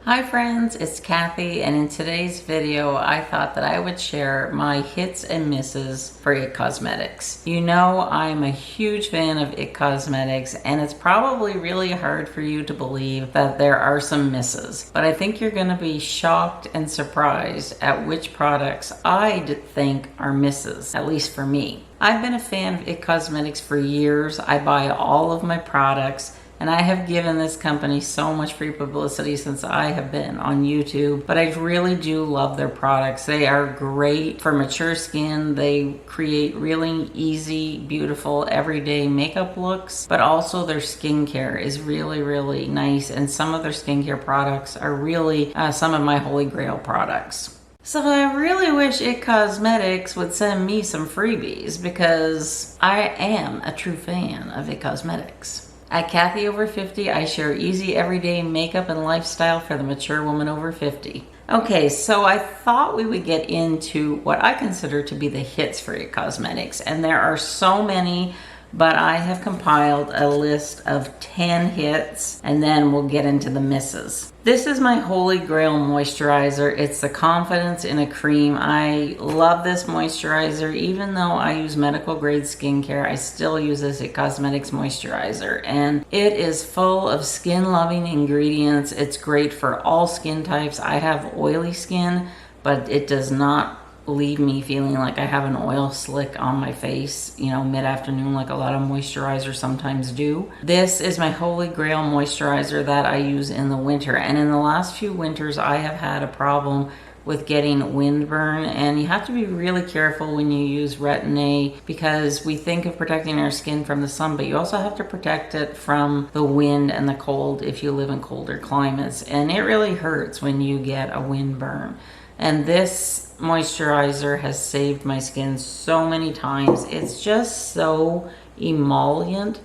Hi friends, it's Cathy, and in today's video I thought that I would share my hits and misses for IT Cosmetics. You know I'm a huge fan of IT Cosmetics, and it's probably really hard for you to believe that there are some misses. But I think you're going to be shocked and surprised at which products I think are misses, at least for me. I've been a fan of IT Cosmetics for years. I buy all of my products. And I have given this company so much free publicity since I have been on YouTube, but I really do love their products. They are great for mature skin. They create really easy, beautiful, everyday makeup looks, but also their skincare is really, really nice. And some of their skincare products are really some of my holy grail products. So I really wish IT Cosmetics would send me some freebies because I am a true fan of IT Cosmetics. At Cathy Over 50, I share easy everyday makeup and lifestyle for the mature woman over 50. Okay, so I thought we would get into what I consider to be the hits for IT Cosmetics, and there are so many, but I have compiled a list of 10 hits, and then we'll get into the misses. This is my holy grail moisturizer. It's the Confidence in a Cream. I love this moisturizer. Even though I use medical grade skincare, I still use this IT Cosmetics moisturizer. And it is full of skin loving ingredients. It's great for all skin types. I have oily skin, but it does not leave me feeling like I have an oil slick on my face, you know, mid-afternoon like a lot of moisturizers sometimes do. This is my holy grail moisturizer that I use in the winter. And in the last few winters, I have had a problem with getting windburn, and you have to be really careful when you use Retin-A because we think of protecting our skin from the sun, but you also have to protect it from the wind and the cold if you live in colder climates. And it really hurts when you get a windburn. And this moisturizer has saved my skin so many times. It's just so emollient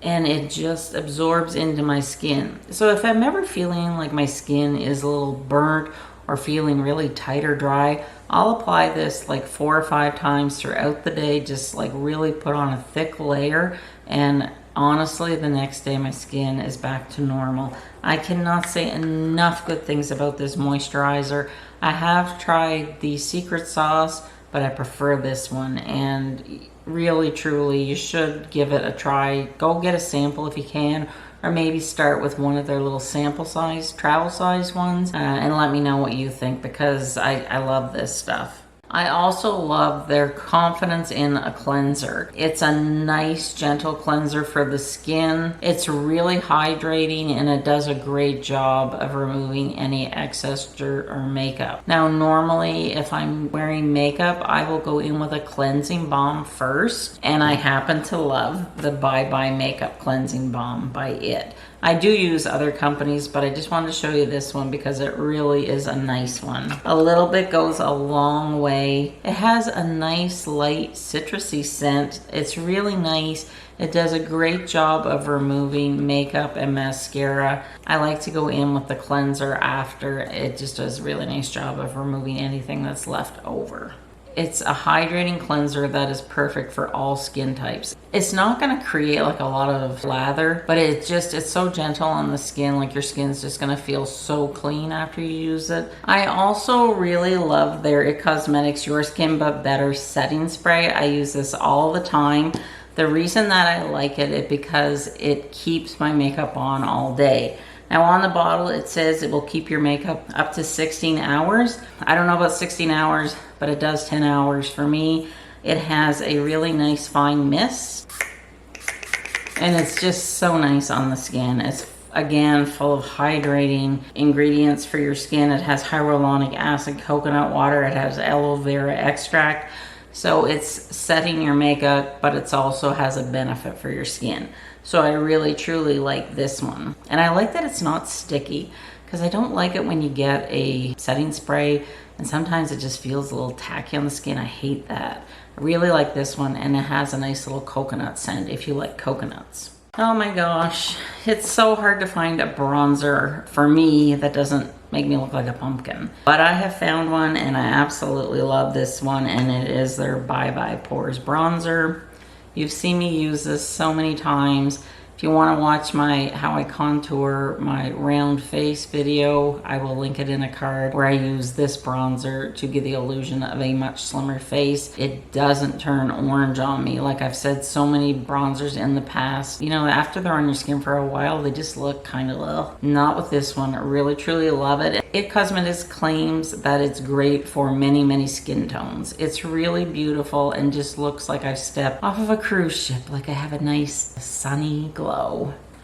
and it just absorbs into my skin. So if I'm ever feeling like my skin is a little burnt or feeling really tight or dry, I'll apply this like 4 or 5 times throughout the day, just like really put on a thick layer, and honestly, the next day my skin is back to normal. I cannot say enough good things about this moisturizer. I have tried the Secret Sauce, but I prefer this one, and really, truly, you should give it a try. Go get a sample if you can, or maybe start with one of their little sample size, travel size ones, and let me know what you think because I love this stuff. I also love their Confidence in a Cleanser. It's a nice, gentle cleanser for the skin. It's really hydrating and it does a great job of removing any excess dirt or makeup. Now, normally, if I'm wearing makeup, I will go in with a cleansing balm first, and I happen to love the Bye Makeup Cleansing Balm by IT. I do use other companies, but I just wanted to show you this one because it really is a nice one. A little bit goes a long way. It has a nice light citrusy scent. It's really nice. It does a great job of removing makeup and mascara. I like to go in with the cleanser after. It just does a really nice job of removing anything that's left over. It's a hydrating cleanser that is perfect for all skin types. It's not going to create like a lot of lather, but it's so gentle on the skin, like your skin's just going to feel so clean after you use it. I also really love their IT Cosmetics Your Skin But Better setting spray. I use this all the time. The reason that I like it is because it keeps my makeup on all day. Now on the bottle it says it will keep your makeup up to 16 hours. I don't know about 16 hours, but it does 10 hours for me. It has a really nice fine mist, and it's just so nice on the skin. It's again full of hydrating ingredients for your skin. It has hyaluronic acid, coconut water, it has aloe vera extract. So it's setting your makeup, but it also has a benefit for your skin. So I really truly like this one. And I like that it's not sticky because I don't like it when you get a setting spray and sometimes it just feels a little tacky on the skin. I hate that. I really like this one, and it has a nice little coconut scent if you like coconuts. Oh my gosh, it's so hard to find a bronzer for me that doesn't make me look like a pumpkin. But I have found one and I absolutely love this one, and it is their Bye Pores bronzer. You've seen me use this so many times. If If you want to watch my how I contour my round face video, I will link it in a card where I use this bronzer to give the illusion of a much slimmer face. It doesn't turn orange on me. Like I've said so many bronzers in the past, you know, after they're on your skin for a while, they just look kind of ugh. Not with this one. I really truly love it. It Cosmetics claims that it's great for many skin tones. It's really beautiful and just looks like I've stepped off of a cruise ship, like I have a nice sunny glow.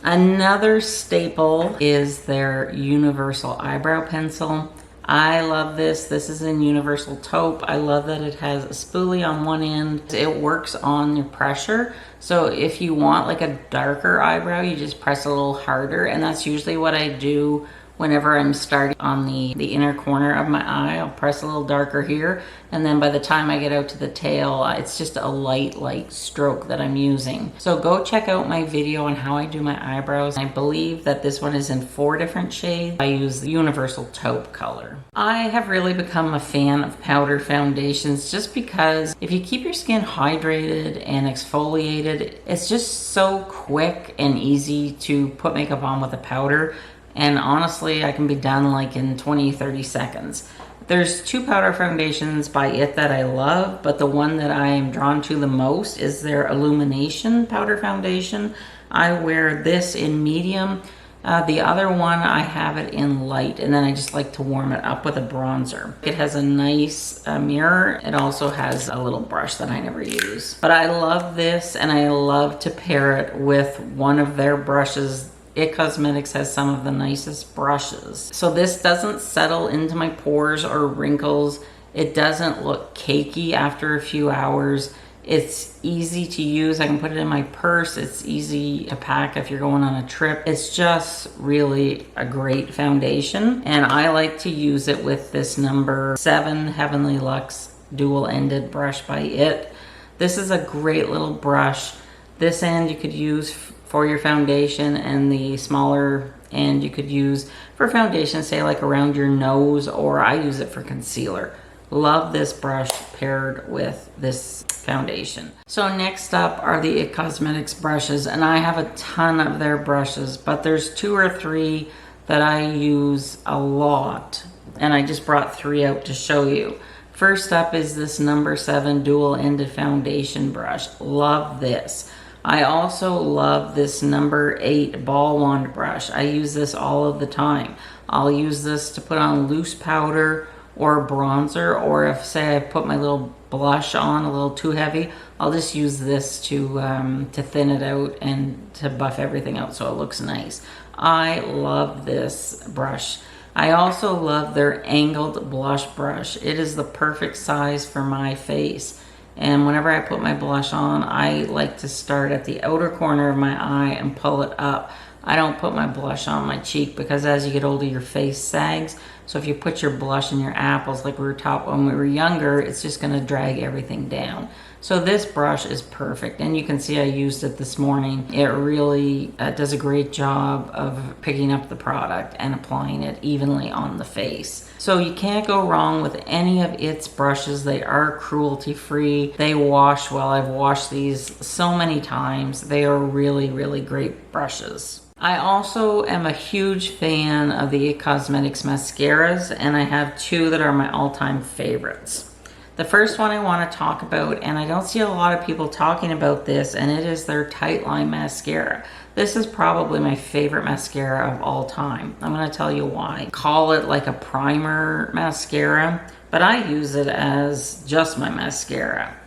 Another staple is their Universal Eyebrow Pencil. I love this. This is in Universal Taupe. I love that it has a spoolie on one end. It works on your pressure. So if you want like a darker eyebrow, you just press a little harder. And that's usually what I do whenever I'm starting on the inner corner of my eye. I'll press a little darker here, and then by the time I get out to the tail, it's just a light stroke that I'm using. So go check out my video on how I do my eyebrows. I believe that this one is in 4 different shades. I use the Universal Taupe color. I have really become a fan of powder foundations just because if you keep your skin hydrated and exfoliated, it's just so quick and easy to put makeup on with a powder. And honestly, I can be done like in 20-30 seconds. There's 2 powder foundations by IT that I love, but the one that I am drawn to the most is their Illumination powder foundation. I wear this in medium. The other one, I have it in light, and then I just like to warm it up with a bronzer. It has a nice mirror. It also has a little brush that I never use. But I love this, and I love to pair it with one of their brushes. IT Cosmetics has some of the nicest brushes. So this doesn't settle into my pores or wrinkles. It doesn't look cakey after a few hours. It's easy to use. I can put it in my purse. It's easy to pack if you're going on a trip. It's just really a great foundation. And I like to use it with this number 7 Heavenly Luxe dual-ended brush by IT. This is a great little brush. This end you could use for your foundation, and the smaller end you could use for foundation, say like around your nose, or I use it for concealer. Love this brush paired with this foundation. So next up are the IT Cosmetics brushes, and I have a ton of their brushes, but there's 2 or 3 that I use a lot, and I just brought 3 out to show you. First up is this number 7 dual-ended foundation brush. Love this. I also love this number 8 ball wand brush. I use this all of the time. I'll use this to put on loose powder or bronzer, or if say I put my little blush on a little too heavy, I'll just use this to thin it out and to buff everything out so it looks nice. I love this brush. I also love their angled blush brush. It is the perfect size for my face. And whenever I put my blush on, I like to start at the outer corner of my eye and pull it up. I don't put my blush on my cheek because as you get older, your face sags. So if you put your blush in your apples like we were taught when we were younger, it's just gonna drag everything down. So this brush is perfect, and you can see I used it this morning. It really does a great job of picking up the product and applying it evenly on the face. So you can't go wrong with any of its brushes. They are cruelty free. They wash well. I've washed these so many times. They are really great brushes. I also am a huge fan of the IT Cosmetics mascaras, and I have 2 that are my all-time favorites. The first one I want to talk about, and I don't see a lot of people talking about this, and it is their Tightline Mascara. This is probably my favorite mascara of all time. I'm going to tell you why. Call it like a primer mascara, but I use it as just my mascara.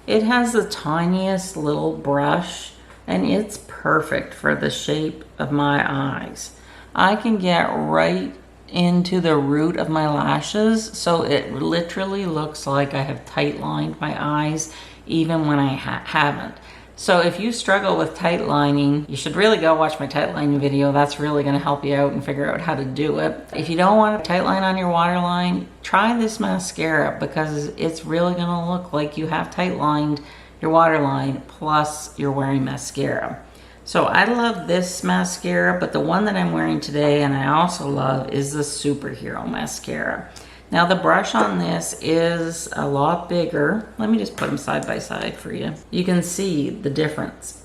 It has the tiniest little brush, and it's perfect for the shape of my eyes. I can get right into the root of my lashes, so it literally looks like I have tight lined my eyes even when I haven't. So if you struggle with tight lining, you should really go watch my tight lining video. That's really going to help you out and figure out how to do it. If you don't want a tight line on your waterline, try this mascara because it's really going to look like you have tight lined your waterline plus you're wearing mascara. So I love this mascara, but the one that I'm wearing today and I also love is the Superhero Mascara. Now the brush on this is a lot bigger. Let me just put them side by side for you. You can see the difference.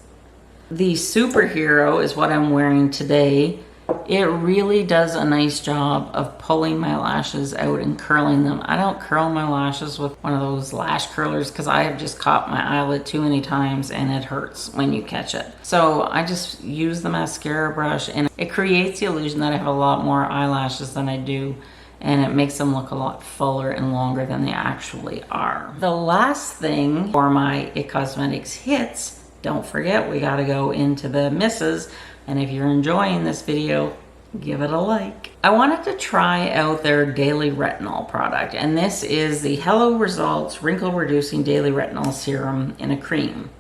The Superhero is what I'm wearing today. It really does a nice job of pulling my lashes out and curling them. I don't curl my lashes with one of those lash curlers because I have just caught my eyelid too many times and it hurts when you catch it. So I just use the mascara brush and it creates the illusion that I have a lot more eyelashes than I do, and it makes them look a lot fuller and longer than they actually are. The last thing for my IT Cosmetics hits, don't forget we gotta go into the misses. And if you're enjoying this video, give it a like. I wanted to try out their Daily Retinol product, and this is the Hello Results Wrinkle Reducing Daily Retinol Serum in a cream.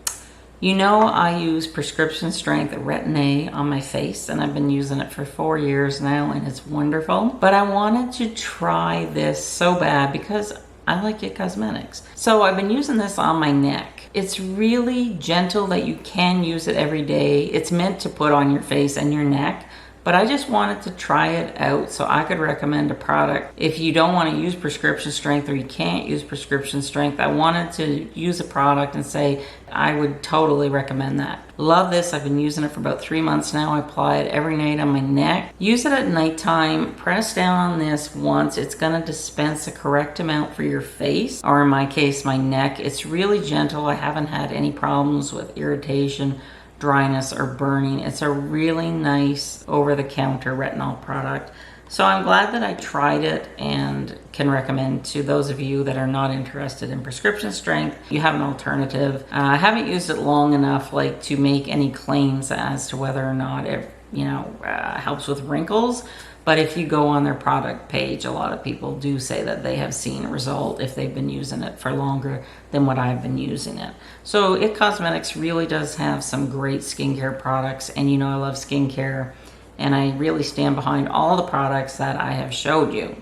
You know I use prescription strength Retin-A on my face, and I've been using it for 4 years now, and it's wonderful. But I wanted to try this so bad because I like IT Cosmetics. So I've been using this on my neck. It's really gentle that you can use it every day. It's meant to put on your face and your neck, but I just wanted to try it out so I could recommend a product. If you don't want to use prescription strength or you can't use prescription strength, I wanted to use a product and say I would totally recommend that. Love this. I've been using it for about 3 months now. I apply it every night on my neck. Use it at nighttime. Press down on this once. It's going to dispense the correct amount for your face, or in my case, my neck. It's really gentle. I haven't had any problems with irritation, dryness, or burning. It's a really nice over-the-counter retinol product. So I'm glad that I tried it and can recommend to those of you that are not interested in prescription strength. You have an alternative. I haven't used it long enough to make any claims as to whether or not it helps with wrinkles. But if you go on their product page, a lot of people do say that they have seen a result if they've been using it for longer than what I've been using it. So IT Cosmetics really does have some great skincare products, and you know I love skincare, and I really stand behind all the products that I have showed you.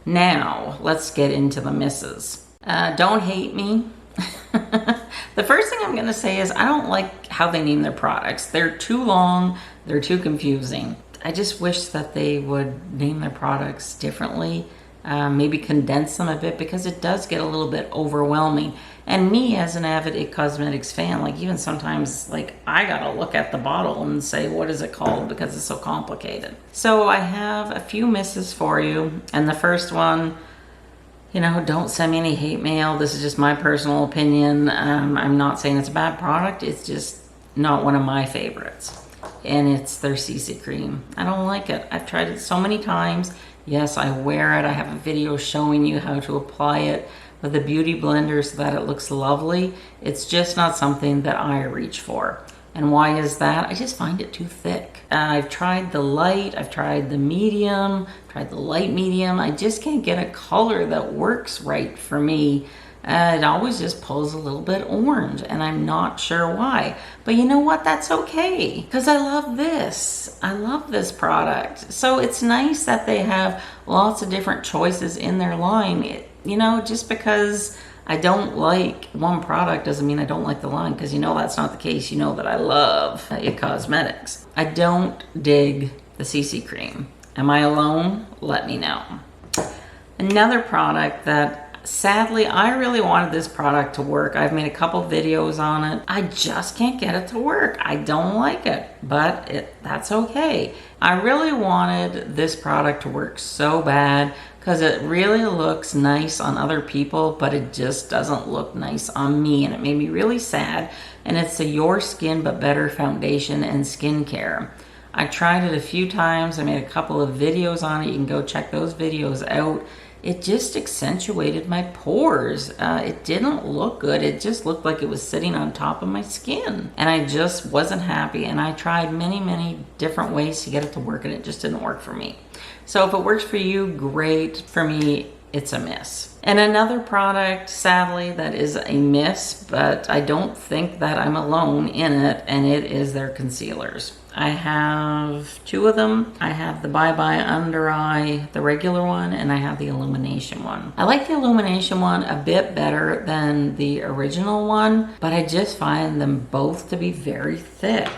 Now, let's get into the misses. Don't hate me. The first thing I'm gonna say is I don't like how they name their products. They're too long, they're too confusing. I just wish that they would name their products differently, maybe condense them a bit, because it does get a little bit overwhelming. And me as an avid IT Cosmetics fan, even sometimes I gotta look at the bottle and say, what is it called? Because it's so complicated. So I have a few misses for you. And the first one, don't send me any hate mail. This is just my personal opinion. I'm not saying it's a bad product. It's just not one of my favorites. And it's their CC cream. I don't like it. I've tried it so many times. Yes, I wear it. I have a video showing you how to apply it with a beauty blender so that it looks lovely. It's just not something that I reach for. And why is that? I just find it too thick. I've tried the light, I've tried the medium, tried the light medium. I just can't get a color that works right for me. It always just pulls a little bit orange, and I'm not sure why. But you know what? That's okay, because I love this. I love this product. So it's nice that they have lots of different choices in their line. Just because I don't like one product doesn't mean I don't like the line, because that's not the case. You know that I love IT Cosmetics. I don't dig the CC cream. Am I alone? Let me know. Another product that sadly, I really wanted this product to work. I've made a couple videos on it. I just can't get it to work. I don't like it, but that's okay. I really wanted this product to work so bad because it really looks nice on other people, but it just doesn't look nice on me, and it made me really sad. And it's the Your Skin But Better foundation and skincare. I tried it a few times. I made a couple of videos on it. You can go check those videos out. It just accentuated my pores. It didn't look good. It just looked like it was sitting on top of my skin. And I just wasn't happy. And I tried many, many different ways to get it to work, and it just didn't work for me. So if it works for you, great. For me, it's a miss. And another product, sadly, that is a miss, but I don't think that I'm alone in it, and it is their concealers. I have two of them. I have the Bye Undereye, the regular one, and I have the Illumination one. I like the Illumination one a bit better than the original one, but I just find them both to be very thick.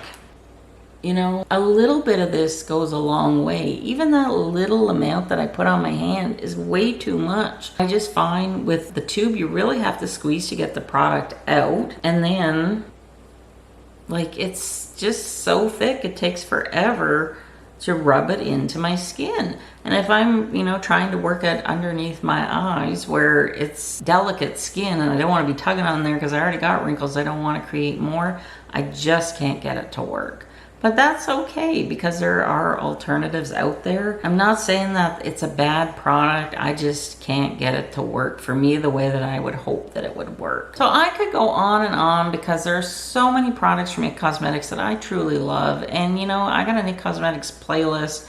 A little bit of this goes a long way. Even that little amount that I put on my hand is way too much. I just find with the tube, you really have to squeeze to get the product out, and then Like, it's just so thick, it takes forever to rub it into my skin. And if I'm, you know, trying to work it underneath my eyes where it's delicate skin and I don't want to be tugging on there because I already got wrinkles, I don't want to create more, I just can't get it to work. But that's okay because there are alternatives out there. I'm not saying that it's a bad product, I just can't get it to work for me the way that I would hope that it would work. So I could go on and on because there are so many products from IT Cosmetics that I truly love. And you know, I got an IT Cosmetics playlist.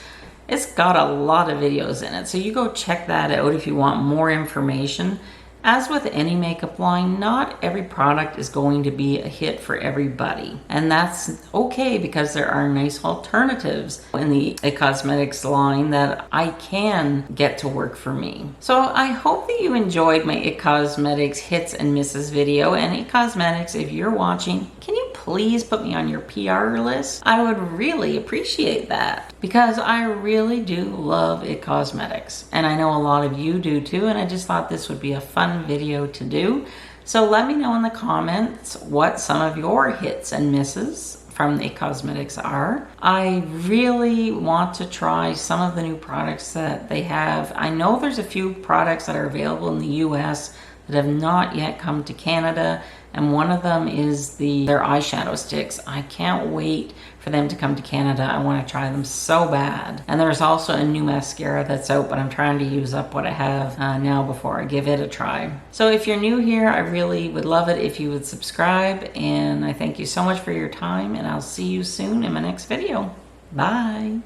It's got a lot of videos in it, so you go check that out if you want more information. As with any makeup line, not every product is going to be a hit for everybody. And that's okay because there are nice alternatives in the IT Cosmetics line that I can get to work for me. So I hope that you enjoyed my IT Cosmetics hits and misses video. And IT Cosmetics, if you're watching, can you please put me on your PR list? I would really appreciate that because I really do love IT Cosmetics. And I know a lot of you do too, and I just thought this would be a fun video to do. So let me know in the comments what some of your hits and misses from the IT Cosmetics are. I really want to try some of the new products that they have. I know there's a few products that are available in the US that have not yet come to Canada, and one of them is their eyeshadow sticks. I can't wait for them to come to Canada. I want to try them so bad. And there's also a new mascara that's out, but I'm trying to use up what I have now before I give it a try. So if you're new here, I really would love it if you would subscribe, and I thank you so much for your time, and I'll see you soon in my next video. Bye.